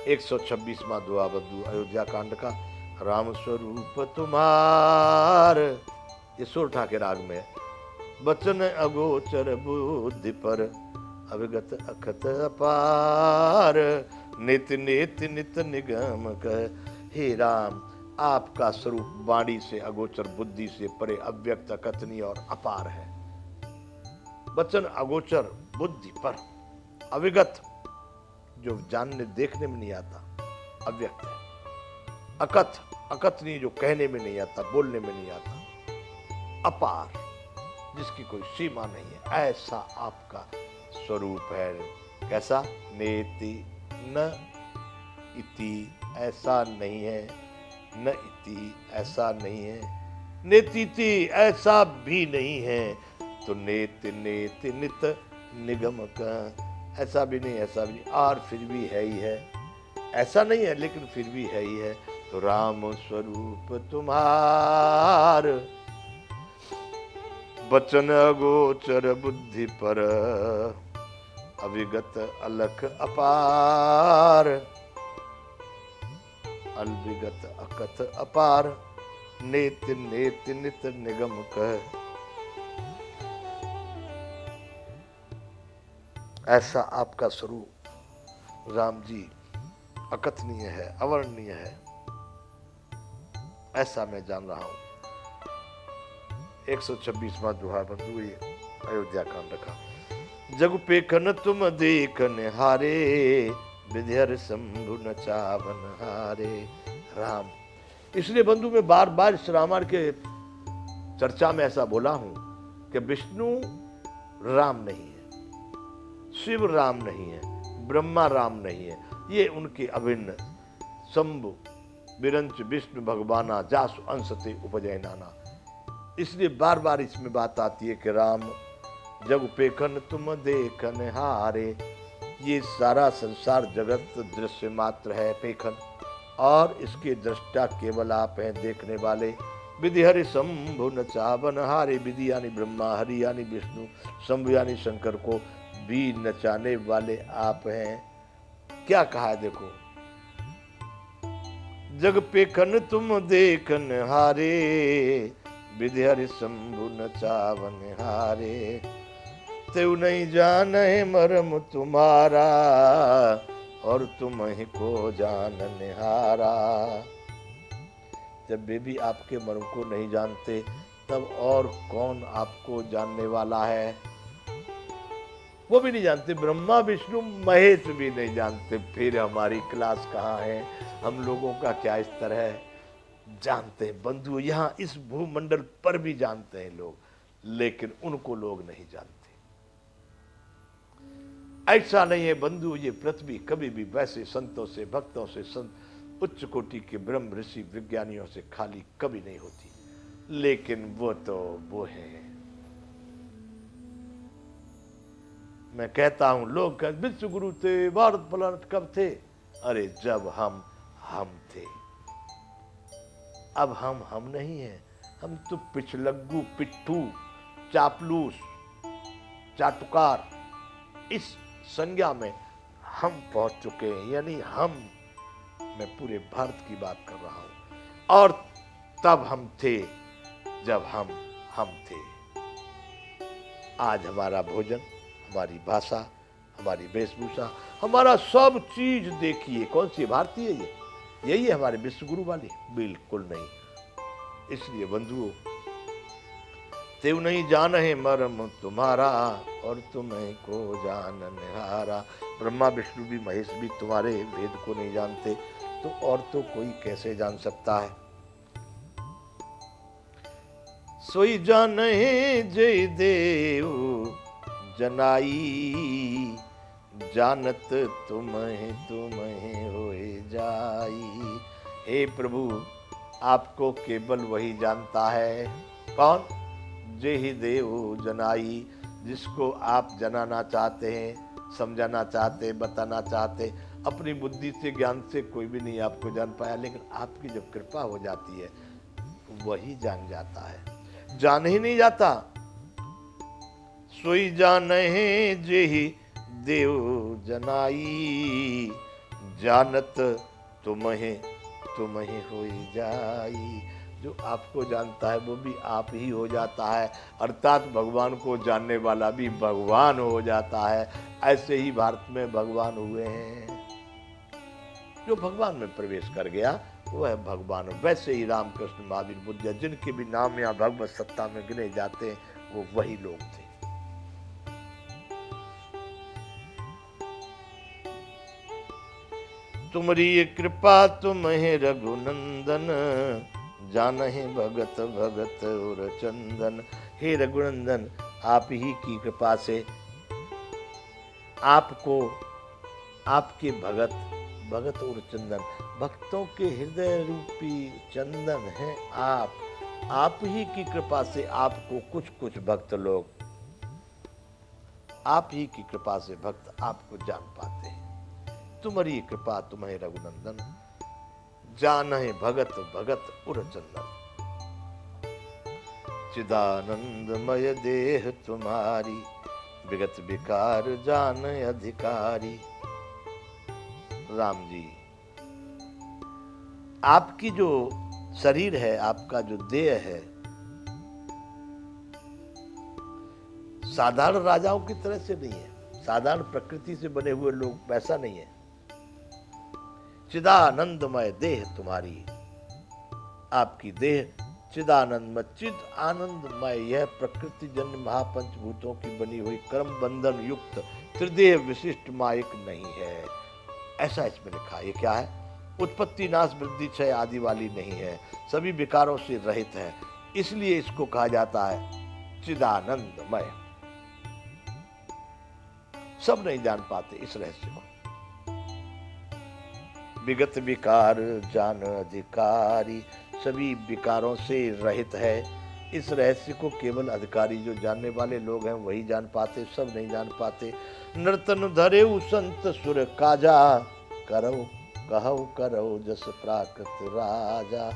126वां दुआ बंधु अयोध्या कांड का। राम स्वरूप तुम्हार, ये सुर ठाके राग में है। बचन अगोचर बुद्धि पर, अविगत अखत अपार। नित नित नित निगम कह। हे राम, आपका स्वरूप वाणी से अगोचर, बुद्धि से परे, अव्यक्त, अकथनीय और अपार है। वचन अगोचर, बुद्धि पर, अविगत, जो जानने देखने में नहीं आता, अव्यक्त है। अकथ, अकथनीय, जो कहने में नहीं आता, बोलने में नहीं आता। अपार, जिसकी कोई सीमा नहीं है, ऐसा आपका स्वरूप है। कैसा? नेति न इति, ऐसा नहीं है। न इति, ऐसा नहीं है। नेतिति, ऐसा भी नहीं है। तो नेति नेति नित निगम का, ऐसा भी नहीं, ऐसा भी नहीं, और फिर भी है ही है। ऐसा नहीं है लेकिन फिर भी है ही है। तो राम स्वरूप तुम्हार, बचन अगोचर बुद्धि पर, अविगत अलख अपार। अविगत अकथ अपार, नेत नेत नित निगम कह। ऐसा आपका स्वरूप राम जी अकथनीय है, अवर्णनीय है, ऐसा मैं जान रहा हूं। 126वां दोहा बंधु ये अयोध्या कांड का। जग पेखन तुम देखन हारे, विधि शंभु न चावन हारे। राम, इसलिए बंधु मैं बार बार इस रामायण के चर्चा में ऐसा बोला हूं कि विष्णु राम नहीं है, शिव राम नहीं है, ब्रह्मा राम नहीं है। ये उनके अभिन्न शंभु विरंच विष्णु भगवाना, जासु अंश ते उपजय नाना। इसलिए बार बार इसमें बात आती है कि राम जग पेखन तुम देखन हारे। ये सारा संसार जगत दृश्य मात्र है, पेखन, और इसके दृष्टा केवल आप हैं, देखने वाले। विधि हरि शंभु न चावन हारे। विधि यानी ब्रह्मा, हरि यानी विष्णु, शंभु यानी शंकर को भी नचाने वाले आप हैं। क्या कहा है देखो, जग पेखन तुम देखन हारे, विधि हरि शंभु न चावन हारे। तेउ नहीं जाने मरम तुम्हारा, और तुम ही को जान निहारा। जब वे भी आपके मर्म को नहीं जानते, तब और कौन आपको जानने वाला है? वो भी नहीं जानते, ब्रह्मा विष्णु महेश भी नहीं जानते। फिर हमारी क्लास कहाँ है? हम लोगों का क्या स्तर है? जानते हैं बंधु, यहाँ इस भूमंडल पर भी जानते हैं लोग, लेकिन उनको लोग नहीं जानते। ऐसा नहीं है बंधु, ये पृथ्वी कभी भी वैसे संतों से, भक्तों से, संत उच्च कोटि के ब्रह्म ऋषि विज्ञानियों से खाली कभी नहीं होती। लेकिन वो है। मैं कहता हूं, लोग कहते विश्व गुरु थे, भारत पलट कब थे? अरे जब हम थे। अब हम नहीं हैं। हम तो पिछलग्गू, पिट्ठू, चापलूस, चाटुकार, इस संज्ञा में हम पहुंच चुके हैं। यानी मैं पूरे भारत की बात कर रहा हूं। और तब हम थे जब हम थे। आज हमारा भोजन, हमारी भाषा, हमारी वेशभूषा, हमारा सब चीज देखिए, कौन सी भारतीय है? यही है हमारे विश्व गुरु वाले? बिल्कुल नहीं। इसलिए बंधुओं, तेउ नहीं जान है मरम तुम्हारा, और तुम्हें को जान निहारा। ब्रह्मा विष्णु भी महेश भी तुम्हारे वेद को नहीं जानते, तो और तो कोई कैसे जान सकता है? सोई जान है जय देव जनाई, जानत तुम्हें होए जाई। हे प्रभु, आपको केवल वही जानता है। कौन? जे ही देव जनाई, जिसको आप जनाना चाहते हैं, समझाना चाहते, बताना चाहते। अपनी बुद्धि से, ज्ञान से कोई भी नहीं आपको जान पाया, लेकिन आपकी जब कृपा हो जाती है, वही जान जाता है। जान ही नहीं जाता। सोई जान है जे ही देव जनाई, जानत तुम्हें होई जाई। जो आपको जानता है वो भी आप ही हो जाता है, अर्थात भगवान को जानने वाला भी भगवान हो जाता है। ऐसे ही भारत में भगवान हुए हैं। जो भगवान में प्रवेश कर गया वो है भगवान। वैसे ही रामकृष्ण महावीर बुद्ध जिनके भी नाम या भगवत सत्ता में गिने जाते हैं वो वही लोग थे। तुमरी कृपा तुम्हें रघुनंदन, जानहि भगत भगत और चंदन। हे रघुनंदन, आप ही की कृपा से आपको, आपके भगत भगत और चंदन, भक्तों के हृदय रूपी चंदन है आप ही की कृपा से आपको कुछ भक्त लोग, आप ही की कृपा से भक्त आपको जान पाते हैं। तुम्हारी कृपा तुम्हें रघुनंदन, जानहि भगत भगत उर चंदन। चिदानंदमय देह तुम्हारी, विगत विकार जान अधिकारी। राम जी, आपकी जो शरीर है, आपका जो देह है, साधारण राजाओं की तरह से नहीं है, साधारण प्रकृति से बने हुए लोग वैसा नहीं है। चिदानंदमय देह तुम्हारी, आपकी देह चिदानंदमय, चिद आनंदमय, यह प्रकृति जन्य महापंचभूतों की बनी हुई कर्म बंधन युक्त त्रिदेह विशिष्ट मायक नहीं है। ऐसा इसमें लिखा। ये क्या है? उत्पत्ति नाश वृद्धि क्षय आदि वाली नहीं है, सभी विकारों से रहित है, इसलिए इसको कहा जाता है चिदानंदमय। सब नहीं जान पाते इस रहस्य को। विगत विकार जान अधिकारी, सभी विकारों से रहित है, इस रहस्य को केवल अधिकारी जो जानने वाले लोग हैं वही जान पाते, सब नहीं जान पाते। नर्तन धरे संत सुर काजा, करो कहो करो जस प्राकृत राजा।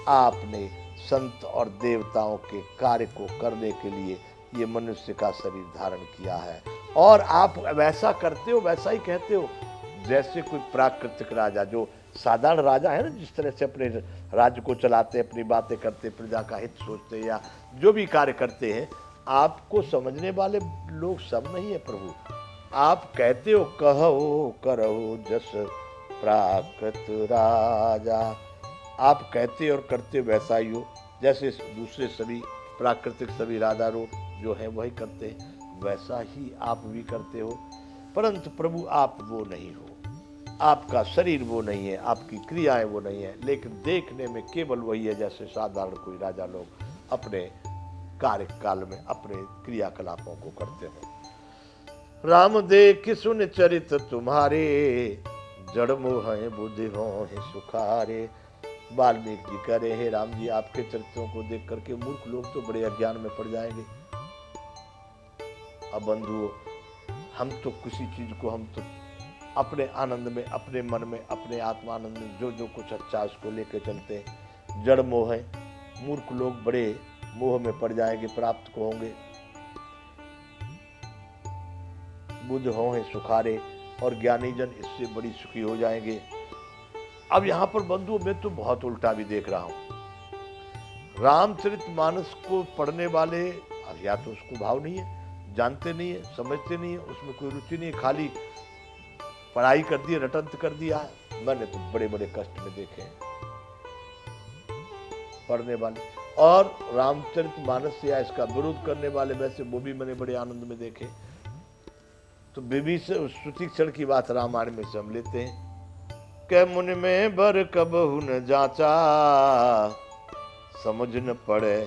आपने संत और देवताओं के कार्य को करने के लिए ये मनुष्य का शरीर धारण किया है, और आप वैसा करते हो, वैसा ही कहते हो जैसे कोई प्राकृतिक राजा, जो साधारण राजा है ना, जिस तरह से अपने राज्य को चलाते, अपनी बातें करते, प्रजा का हित सोचते, या जो भी कार्य करते हैं, आपको समझने वाले लोग सब नहीं है प्रभु। आप कहते हो कहो करो जस प्राकृत राजा, आप कहते और करते वैसा ही हो जैसे दूसरे सभी प्राकृतिक सभी राजा लोग जो हैं वही करते हैं, वैसा ही आप भी करते हो। परंतु प्रभु आप वो नहीं हो, आपका शरीर वो नहीं है, आपकी क्रियाएं वो नहीं है, लेकिन देखने में केवल वही है जैसे साधारण कोई राजा लोग अपने कार्यकाल में अपने क्रियाकलापों को करते हो। राम देख सुन चरित तुम्हारे, जड़ मोह बुद्धि हो सुखारे। वाल्मीकि जी कह रहे हैं, राम जी आपके चरित्रों को देख करके मूर्ख लोग तो बड़े अज्ञान में पड़ जाएंगे। अब बंधुओं, हम तो किसी चीज को, हम तो अपने आनंद में, अपने मन में, अपने आत्मानंद में जो जो कुछ अच्छा उसको लेके चलते हैं। जड़ मोह है, मूर्ख लोग बड़े मोह में पड़ जाएंगे, प्राप्त को होंगे। बुद्ध हो है सुखारे, और ज्ञानी जन इससे बड़ी सुखी हो जाएंगे। अब यहाँ पर बंधुओं मैं तो बहुत उल्टा भी देख रहा हूँ। रामचरितमानस को पढ़ने वाले या तो उसको भाव नहीं है, जानते नहीं है, समझते नहीं है, उसमें कोई रुचि नहीं है, खाली पढ़ाई कर दी, रटंत कर दिया है। मैंने तो बड़े बड़े कष्ट में देखे हैं पढ़ने वाले, और रामचरितमानस या इसका विरोध करने वाले वैसे वो भी मैंने बड़े आनंद में देखे। तो विभीषण श्रुति क्षण की बात रामायण में से हम लेते हैं। कै मुनि में बर कबहु न जाचा, समझ न पड़े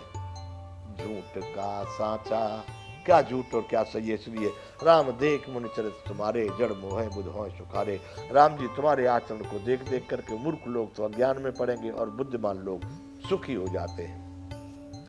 झूठ का साचा। क्या झूठ और क्या सही है, इसलिए राम देख मुनि चरित तुम्हारे, जड़ मोह बुध हो सुखारे। राम जी तुम्हारे आचरण को देख देख करके मूर्ख लोग तो अज्ञान में पड़ेंगे और बुद्धिमान लोग सुखी हो जाते हैं।